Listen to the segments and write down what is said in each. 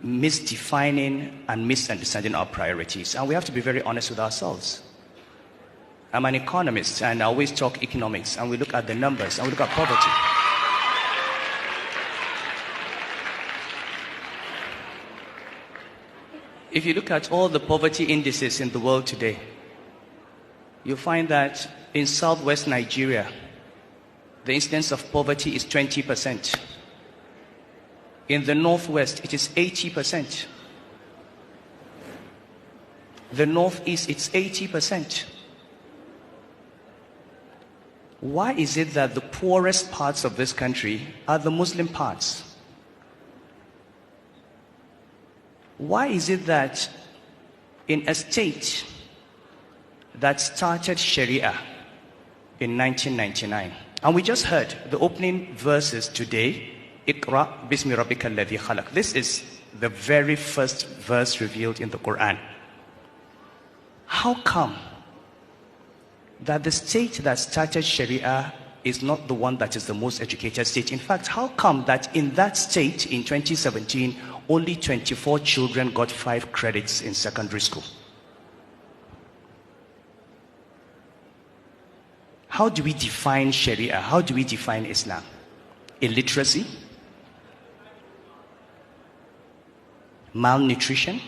misdefining and misunderstanding our priorities. And we have to be very honest with ourselves. I'm an economist, and I always talk economics, and we look at the numbers, and we look at poverty. If you look at all the poverty indices in the world today, you'll find that in southwest Nigeria, the incidence of poverty is 20%. In the northwest, it is 80%. The northeast, it's 80%. Why is it that the poorest parts of this country are the Muslim parts? Why is it that in a state that started Sharia in 1999, and we just heard the opening verses today, Iqra bismi rabbika alladhi khalaq. This is the very first verse revealed in the Quran. How come that the state that started Sharia is not the one that is the most educated state? In fact, how come that in that state in 2017, only 24 children got 5 credits in secondary school? How do we define Sharia? How do we define Islam? Illiteracy? Malnutrition?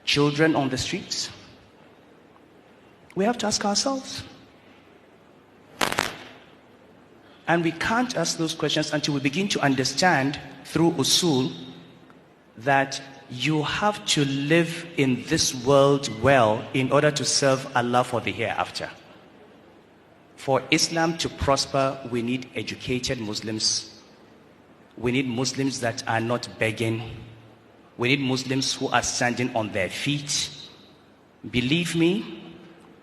Children on the streets? We have to ask ourselves. And we can't ask those questions until we begin to understand through usul that you have to live in this world well in order to serve Allah for the hereafter. For Islam to prosper, we need educated Muslims. We need Muslims that are not begging. We need Muslims who are standing on their feet. Believe me,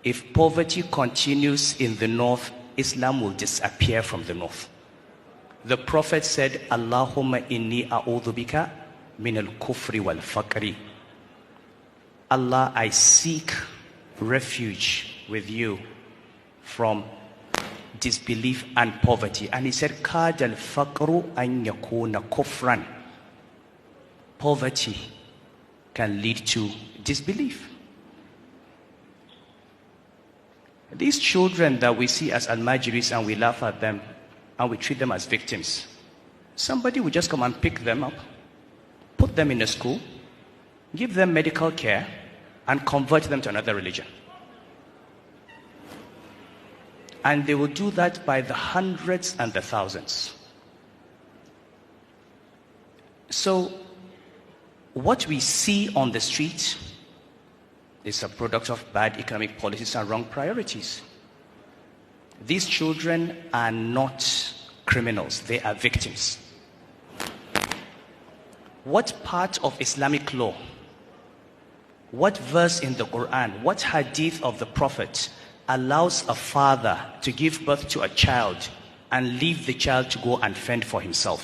if poverty continues in the north, Islam will disappear from the north. The Prophet said, Allahumma inni a'udhu bika min al-kufri wal-faqri. Allah, I seek refuge with you from disbelief and poverty. And he said, Kad al-faqru an yakuna kufran. Poverty can lead to disbelief. These children that we see as al-majiris and we laugh at them and we treat them as victims, somebody will just come and pick them up, put them in a school, give them medical care, and convert them to another religion. And they will do that by the hundreds and the thousands. So, what we see on the street is a product of bad economic policies and wrong priorities. These children are not criminals, they are victims. What part of Islamic law, what verse in the Quran, what hadith of the Prophet allows a father to give birth to a child and leave the child to go and fend for himself?